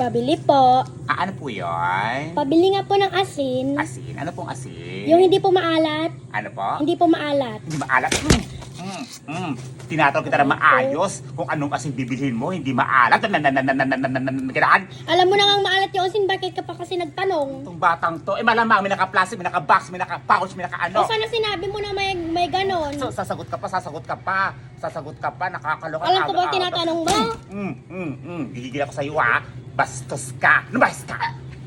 Pabili po. Ano po yun? Pabili nga po ng asin. Asin? Ano pong asin? Yung hindi po maalat. Ano po? Hindi po maalat. Hindi maalat? Tinatawag kita na maayos kung anong asin bibilhin mo, hindi maalat. Ganaan? Alam mo na nga maalat yung asin, bakit ka pa kasi nagtanong? Itong batang to, malamang may naka-plastic, may naka-box, may naka-pouch, may naka-ano. O sana sinabi mo na may ganon? So, sasagot ka pa, nakakaloka. Alam ko ba tinatanong mo? Gigigil ako sa'yo bastos ka. Ano basta?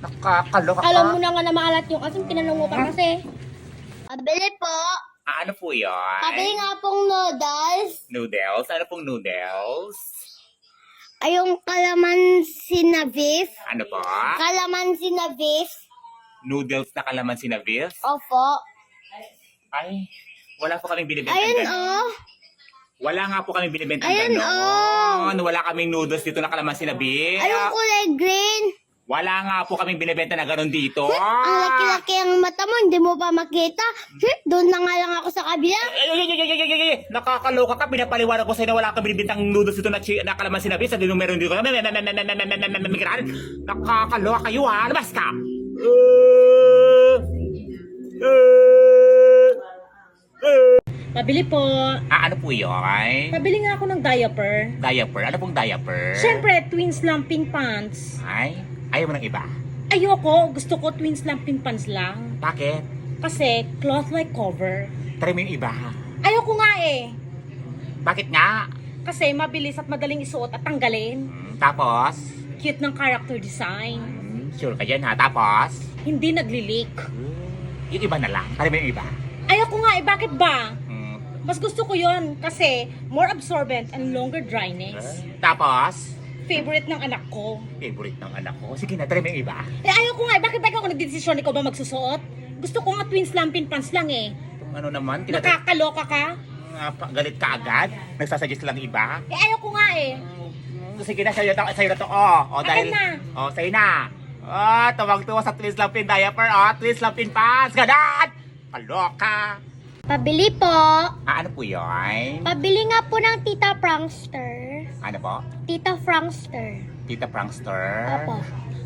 Nakakaloka ka. Alam mo na nga na maalat yung asin, tinanong mo pa kasi. Pabili po. Ano po yun? Pabili nga pong noodles. Noodles? Ano pong noodles? Ay, yung kalamansi na beef. Ano po? Kalamansi na beef. Noodles na kalamansi na beef? Opo. Ay, wala po kaming binibenta Ayun ganon. oh. Wala nga po kaming binibenta Ayun, ganon. Wala kaming noodles dito na kalamansi na beef. Ay, yung kulay green. Wala nga po kaming binibenta na ganon dito. Ang laki-laki ang mata mo, hindi mo pa makita. Doon na nga lang ako sa kabila. Ay, nakakaloka ka. Pinapaliwanag ko sa'yo na wala kang binibintang noodles dito na kalamansi na beef. Sabi nung meron dito. Nakakaloka kayo Labas ka! Pabili po. Ano po yun? Pabili nga ako ng diaper. Diaper? Ano pong diaper? Siyempre, twin slumping pants. Ay, ayaw mo ng iba. Ayoko, gusto ko twin slumping pants lang. Bakit? Kasi cloth like cover. Try mo yung iba. Ayoko nga eh. Bakit nga? Kasi mabilis at madaling isuot at tanggalin. Tapos? Cute ng character design. Sure ka dyan Tapos? Hindi nagli-leak. Yung iba na lang. Try mo yung iba. Ayoko nga eh, bakit ba? Mas gusto ko yon kasi more absorbent and longer dryness. Tapos? Favorite ng anak ko. Favorite ng anak ko. Sige na, try mo yung iba. Eh ayoko nga eh, bakit ba ikaw nagdedesisyon ikaw ba magsusuot? Gusto ko nga twin slumping pants lang eh. Itong ano naman, Nakakaloka ka? galit ka agad. Nagsasuggest lang iba. Eh ayoko nga eh. Sige na, sa'yo na to. Akin na. Sa'yo na. Tawag-tuwa sa twin slumping diaper. Twin slumping pants. Ganon! Kaloka. Pabili po. Ano po yun? Pabili nga po ng Tita Prankster. Ano po? Tita Prankster. Tita Prankster? Opo.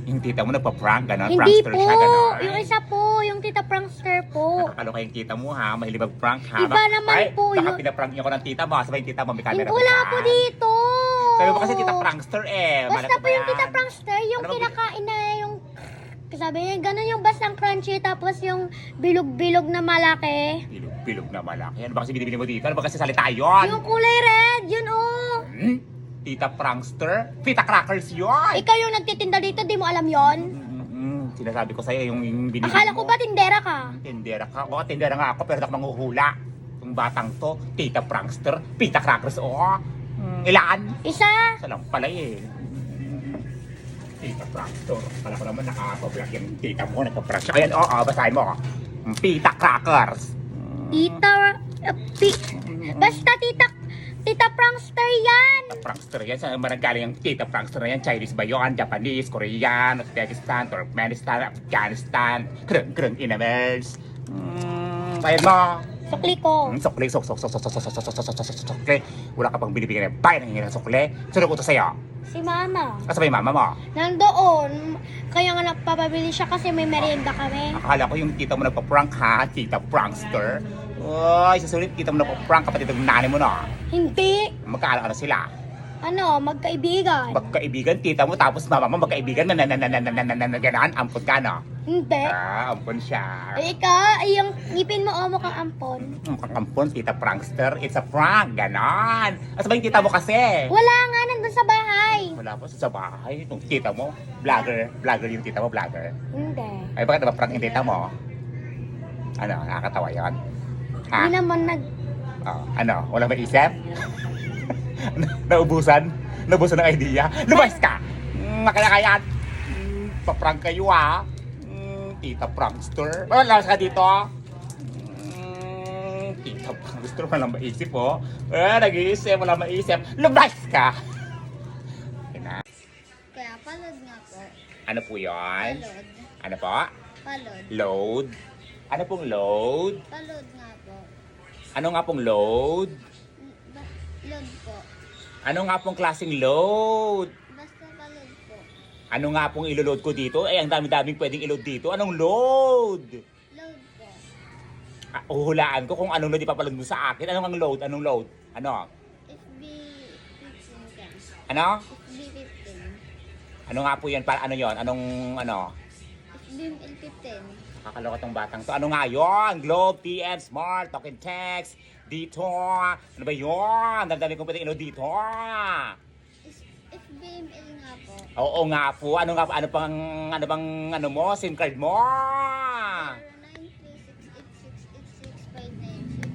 Yung tita mo nagpa-prank, gano'n? Hindi Prankster po. siya, gano'n? Yung isa po, yung Tita Prankster po. Nakakaloka yung tita mo, ha? Mahilig mag-prank, ha? Iba naman po Baka yun. pinaprank niyo ko ng tita mo. Sabay yung tita mo, may camera Wala ba po yan? dito. Sabi mo kasi tita Prankster, Basta Malaki po ba yung yan? Tita Prankster, yung Ano ba- kinakain na yung... Sabi niya, ganun yung bastang crunchy, tapos yung bilog-bilog na malaki. Bilog na malaki. Ano ba kasi binibili mo dito? Ano ba kasi salita yun? Yung kulay red, yun oh. Tita Prankster? Tita Crackers yun! Ikaw yung nagtitinda dito, di mo alam yon? Sinasabi ko sa'yo yung binibili Akala ko mo. ba tindera ka? Tindera ka. Tindera nga ako pero ako manghuhula. Yung batang to, Tita Prankster, Tita Crackers, ilan? Isa. Isa lang pala Tita Prankster. Kala ko naman nakaka-vlog yung tita mo, nagpa-prank siya. Ayan, basahin mo. Tita Crackers. Tita... Basta Tita Prankster yan. Tita Prankster yan. Saan maragaling yung Tita Prankster na yan? Chinese ba yun? Japanese, Korean, Uzbekistan, Turkmenistan, Afghanistan, Kreng Inamels. Ayan mo. Sukli ko. Sukli. Wala ka pang binibigyan ng bayan ng hirang sukli. Sino ko ito sa'yo? Si Mama. Asa ba yung mama mo? Nandoon. Kaya nga nagpapabili siya kasi may merienda kami. Akala ko yung tita mo nagpa-prank ha, Tita Prankster. Uy, susulit, tita mo nagpa-prank kapatid ng nanay mo na. Hindi. Magkaalala sila. Magkaibigan. Magkaibigan, tita mo, tapos mama mo magkaibigan na ganon, ampon ka no? Hindi. Ampon siya. Ika, yung ngipin mo mukhang ampon. Mukhang ampon, Tita Prankster. It's a prank, ganon. Asa ba yung tita mo kasi? Wala nga, nandun sa bahay. Wala po sa bahay. Yung tita mo, vlogger yung tita mo, vlogger. Hindi. Ay, bakit napaprank yung tita mo? Ano, nakakatawa yun? Ha? Hindi naman Wala maisip? Naubusan ng idea? Lumayas ka! Makalakayan! Paprank kayo Tita Prankster. Wala ka dito. Tita Prankster, wala maisip nag-iisip, wala maisip. Lumayas ka! Kaya palod nga po. Ano po yun? Palod. Ano po? Palod. Load? Ano pong load? Palod nga po. Ano nga pong load? Load po. Ano nga pong klaseng load? Basta palod po. Ano nga pong iloload ko dito? Eh, ang dami-daming pwedeng ilload dito. Anong load? Load ko. Uhulaan ko kung anong load ipapaload mo sa akin. Anong ang load? Anong load? Ano? SB15 ka. Ano? SB15. Ano nga po yan? Para ano yon? Anong ano? SBL15. Nakakaloka tong batang to. Ano nga yon? Globe, TN, Smart, Talk and Text, dito. Ano ba yon? Dami kong pwedeng ilload dito. SBML nga po. Oo nga po. Ano nga po? Ano bang ano mo? SIM card mo?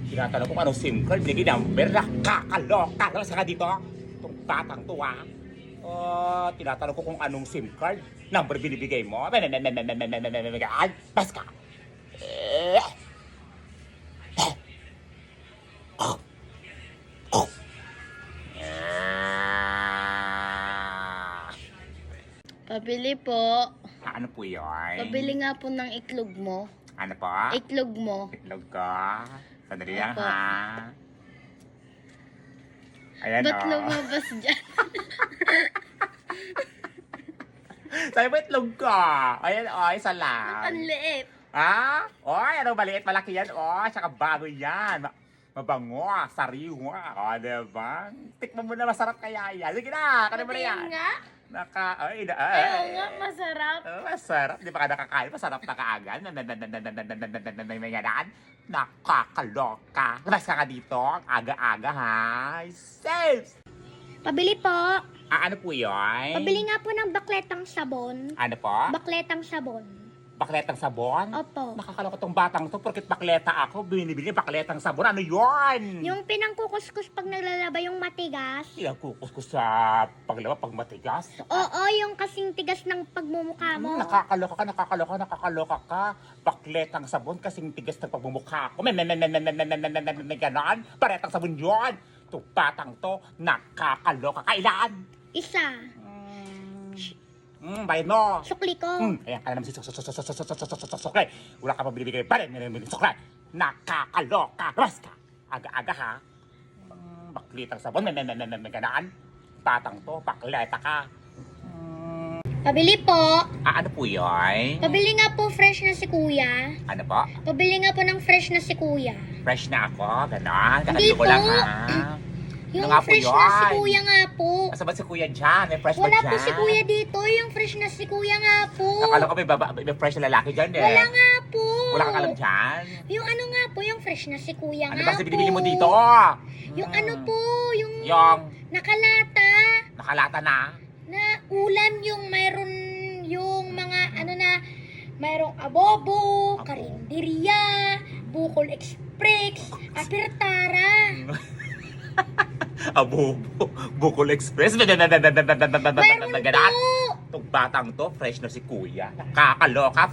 0936868659. Tinatanong kung anong SIM card. Binigay number. Nakakaloka. Alam ka dito? Itong batang to ha. Tinatanong ko kung anong SIM card. Number binibigay mo. Ay, bas ka. Pabili po. Ano po yun? Pabili nga po ng itlog mo. Ano po? Itlog mo. Itlog ko. Sandali lang Opo. ha. Ayan Ba't o. lumabas dyan? Sabi mo itlog ko. Ayan o, isa lang. Ang liit. Ha? Oy, ano maliit, malaki yan. Oh, tsaka bago yan. Mabango, sariwa. O, diba? Tikman mo na, masarap kaya yan. Sige na, kanin mo na yan. Patingin nga. Ayaw nga, masarap. Masarap. Di ba ka nakakain? Masarap na kaagad. Nakakaloka. Labas ka ka dito. Aga-aga, ha? Safe! Pabili po. Ano po yun? Pabili nga po ng bakletang sabon. Ano po? Bakletang sabon. Bakletang sabon? Opo. Nakakaloka tong batang to. Porket bakleta ako, binibili bakletang sabon. Ano yun? Yung pinangkukuskus pag naglalaba yung matigas. Kukus ko sa paglaba pag matigas. Oo, yung kasing tigas ng pagmumukha mo. Nakakaloka ka. Bakletang sabon kasing tigas ng pagmumukha ko. May ganon. Paretang sabon yun. Itong batang to, nakakaloka. Kailan? Isa. Bayad mo. Sukli ko. Ayan, kaya naman si suklay. Wala ka pa binibigay pa rin. Suklay. Nakakaloka. Labas ka. Aga-aga ha. Baklitang sabon. May ganaan. Batang to, bakleta ka. Pabili po. Ano po yun? Pabili nga po fresh na si kuya. Ano po? Pabili nga po ng fresh na si kuya. Fresh na ako, gano'n. Hindi Kakaligo ko po. lang ha. Yung nga po fresh yun? na si kuya nga po. Asa ba si kuya dyan? May fresh ba Wala dyan? po si kuya dito. Yung fresh na si kuya nga po. Akala ko may fresh na lalaki dyan eh. Wala nga po. Wala kang alam dyan? Yung ano nga po, yung fresh na si kuya Ano nga ba po. sa binibili mo dito? Yung ano po, yung nakalata. Nakalata na. Na ulam yung mayroon yung mga ano na mayroong abobo, karinderya, bukol express, apertara. Abobo. Bukol Express. Mayroon Ganaan. po. Itong batang to, fresh na si kuya. Nakakaloka.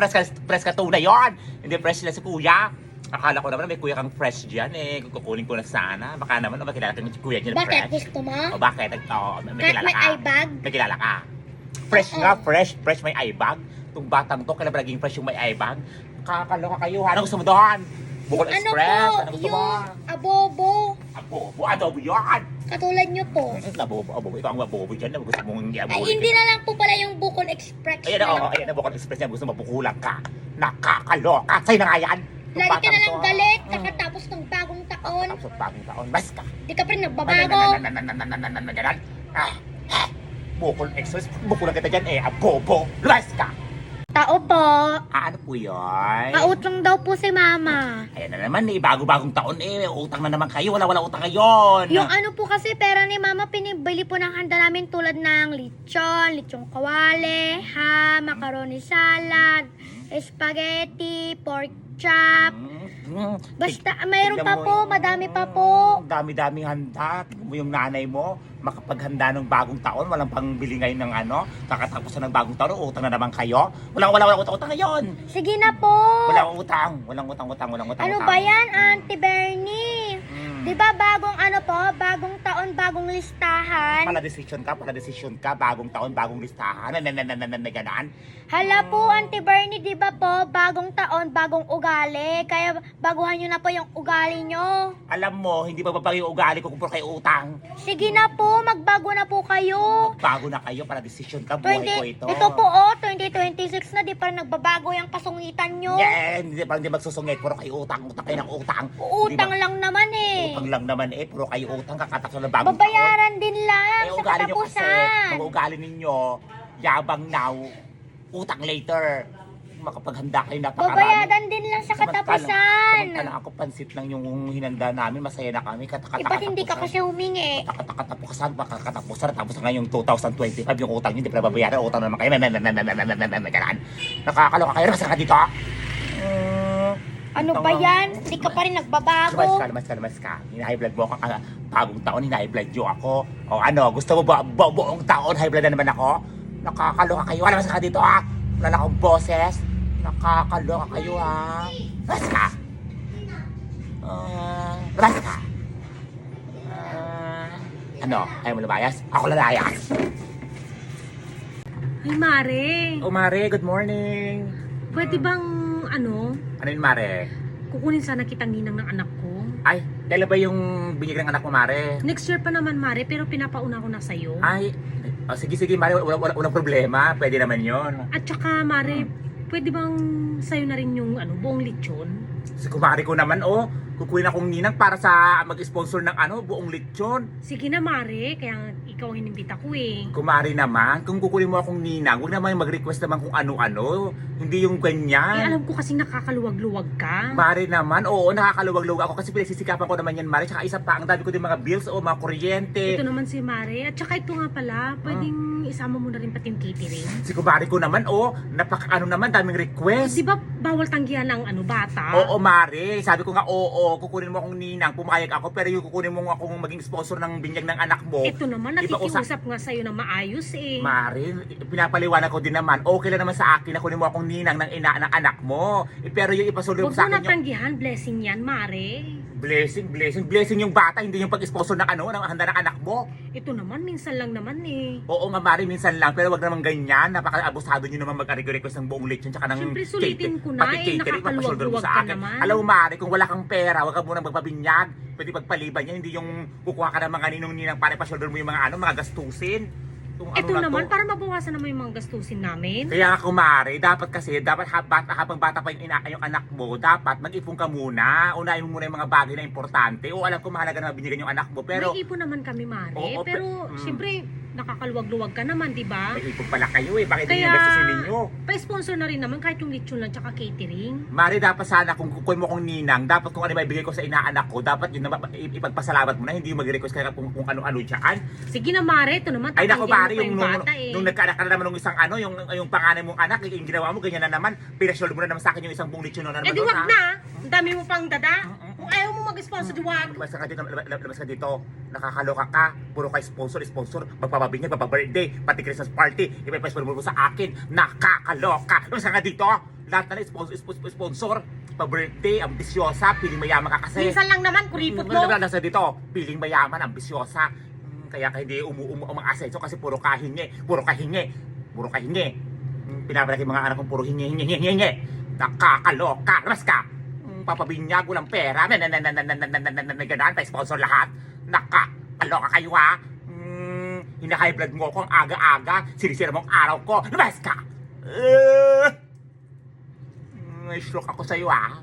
Fresh ka tunay yon. Hindi fresh na si kuya. Akala ko naman may kuya kang fresh dyan eh. Kukunin ko na sana. Baka naman makilala ka ng kuya dyan na Bakit? fresh. Gusto mo? O bakit? Oo, may Kahit kilala may ka. eye bag? May kilala ka. Fresh Oo. nga, fresh. Fresh may eye bag. Itong batang to, kailan ba naging fresh yung may eye bag? Kakaloka kayo. Ano gusto mo doon? Bukol Ano Express. po, Ano gusto mo? yung abobo. Abobo. Adobo yun. Katulad nyo po. Abobo. Ikaw ang abobo dyan. Gusto mong Ay, abobo. hindi na lang po pala yung bukol express. Ayan, na oo. lang. Ayan, Bukol Express niya. Gusto mabukulang ka. Nakakaloka. Sa'yo na nga yan. Itong Lagi ka batang na lang to. galit kakatapos ng bagong taon. Tapos ng bagong taon. Bas ka. Di ka pa rin nagbabago. Ganon. Bukol Express. Bukulang kita dyan eh. Abobo. Bas ka. Tao po. Ano po yun? Pautang daw po si mama. Ayan na naman eh. Bago-bagong taon eh. Utang na naman kayo. Wala utang ngayon. Yung ano po kasi pera ni mama pinibili po ng handa namin tulad ng lechon kawale, ham, macaroni salad, spaghetti, pork chop. Basta mayroon pa po, madami pa po. Dami-daming handa. Tingnan mo yung nanay mo, makapaghanda ng bagong taon, walang pangbili ngayon ng ano, kakatapos na ng bagong taon, utang na naman kayo. Wala utang ngayon. Sige na po. Walang utang. Ano ba yan, Auntie Bernie? Di ba bagong ano po, bagong taon, bagong listahan. Pala desisyon ka, bagong taon, bagong listahan. May ganaan. Hala po, Auntie Bernie, di ba po, bagong taon, bagong ugali. Kaya baguhan nyo na po yung ugali nyo. Alam mo, hindi ba babago yung ugali ko kung puro kayo utang? Sige na po, magbago na po kayo. Bago na kayo, pala desisyon ka, buhay ko ito. Ito po, 2026 na, di pa rin nagbabago yung kasungitan nyo. Yeah, hindi pa hindi magsusungit, puro kayo utang kayo ng utang. Utang lang naman eh. Utang lang naman puro kayo utang, kakatakso ng bagong Babayaran din lang sa ugali nyo kasi, katapusan. mga ugali ninyo, yabang now, utang later. Makapaghanda kayo napakarami. Babayaran din lang sa katapusan. Samantalang ako pansit lang yung hinanda namin, masaya na kami. Ba't hindi ka kasi humingi? Katapusan, katapusan. Tapos ngayong 2025, yung utang nyo, hindi pa nababayaran. Utang naman kayo. Ganaan. Nakakaloka kayo. Nasa ka dito? Ano ba yan? Hindi ka pa rin nagbabago. Lumas ka. Hina-high blood mo ako. Bagong taon, hina-high blood nyo ako. O ano, gusto mo ba buong taon, high blood na naman ako? Nakakaloka kayo. Lumas ka dito ha. Wala na akong boses. Nakakaloka kayo ha. Lumas ka. Lumas ka. Ano? Ayaw mo lumayas? Ako lalayas. Ay, Mare. Oh, Mare, good morning. Pwede bang, ano, Ano yun, Mare? kukunin sana kitang ninang ng anak ko? Ay, kailan ba yung binigay ng anak mo, Mare? Next year pa naman, Mare, pero pinapauna ko na sa'yo. Ay, sige, Mare, walang problema. Pwede naman yon. At saka, Mare, pwede bang sa'yo na rin yung buong lechon? Si kumari ko naman, kukunin akong ninang para sa mag-sponsor ng buong lechon. Sige na, Mare, kaya ikaw ang inimbita ko eh. Kumari naman, kung kukunin mo akong ninang, huwag naman mag-request naman kung ano-ano. Hindi yung Eh, ganyan. alam ko kasi nakakaluwag-luwag ka. Mari naman, oo, nakakaluwag-luwag ako kasi pinagsisikapan ko naman yan, Mari. Tsaka isa pa, ang dami ko din mga bills mga kuryente. Ito naman si Mare. At saka ito nga pala, pwedeng isama mo na rin pati yung catering. Si kumari ko naman, napaka-ano naman, daming request. Di ba bawal tanggihan ng bata? Oo, Mare. Sabi ko nga, kukunin mo akong ninang, pumayag ako, pero yung kukunin mo akong maging sponsor ng binyag ng anak mo. Ito naman, Di ba nakikiusap nga sa'yo na maayos eh. Mare, pinapaliwanag ko din naman, okay lang naman sa akin na kunin mo akong ninang ng ina ng anak mo. Pero yung ipasulong Huwag sa mo akin yung natanggihan, blessing yan, Mare. blessing yung bata, hindi yung pag-sponsor ng ng handa ng anak mo. Ito naman, minsan lang naman eh. Oo nga, Mare, minsan lang, pero wag naman ganyan. Napaka-abusado nyo naman mag-request ng buong lechon tsaka ng Siyempre, sulitin ko na, pati catering, nakakaluwag-luwag ipapasolder mo ka naman. Alam mo, Mare, kung wala kang pera, wag ka munang magpabinyag. Pwede pagpaliban yan, hindi yung kukuha ka ng mga ninong-ninang para ipasolder mo yung mga gastusin. Kung Ito na naman, to. para mabawasan naman yung mga gastusin namin. Kaya ako, Mare, dapat habang bata pa yung anak mo, dapat mag-ipon ka muna. Unahin mo muna yung mga bagay na importante. O alam ko mahalaga na binigyan yung anak mo, pero May ipon naman kami, Mare. Oo, pero, siyempre, nakakaluwag-luwag ka naman, di ba? may ipon pala kayo Bakit hindi Kaya, yung gastusin ninyo? pa-sponsor na rin naman kahit yung lechon lang tsaka catering. Mare, dapat sana kung kukunin mo kong ninang, dapat kung ano may bigay ko sa inaanak ko, dapat yun na ipagpasalamat mo na, hindi mag-request ka kung ano-ano dyan. Sige na, Mare, ito naman, Ay nako, Mare, tatanggihan mo pa yung yung bata eh. nung nagkaanak ka na naman ng isang yung panganay mong anak, yung ginawa mo, ganyan na naman, pinasyold mo na naman sa akin yung isang buong lechon na naman Eh di doon, wag ha? na. Ang dami mo pang dada. Kung ayaw mo mag-sponsor, di wag. Labas ka dito, nakakaloka ka, puro ka sponsor, magpapabinyag, magpa-birthday, pati Christmas party, ipa-sponsor mo sa akin, nakakaloka. Labas ka dito, lahat na sponsor, pa-birthday, ambisyosa, piling mayaman ka kasi. Minsan lang naman, kuripot mo. Labas ka dito, piling mayaman, ambisyosa. Kaya hindi umang-asenso kasi puro kahingi. Pinapalaki mga anak kong puro hingi. Nakakaloka. Labas ka. Papabinyag, walang pera. Ganaan, pa-sponsor lahat. Nakakaloka kayo ha. Hina-high blood mo ako ang aga-aga. Sinisira mo ang araw ko. Labas ka. May stroke ako sa'yo ha.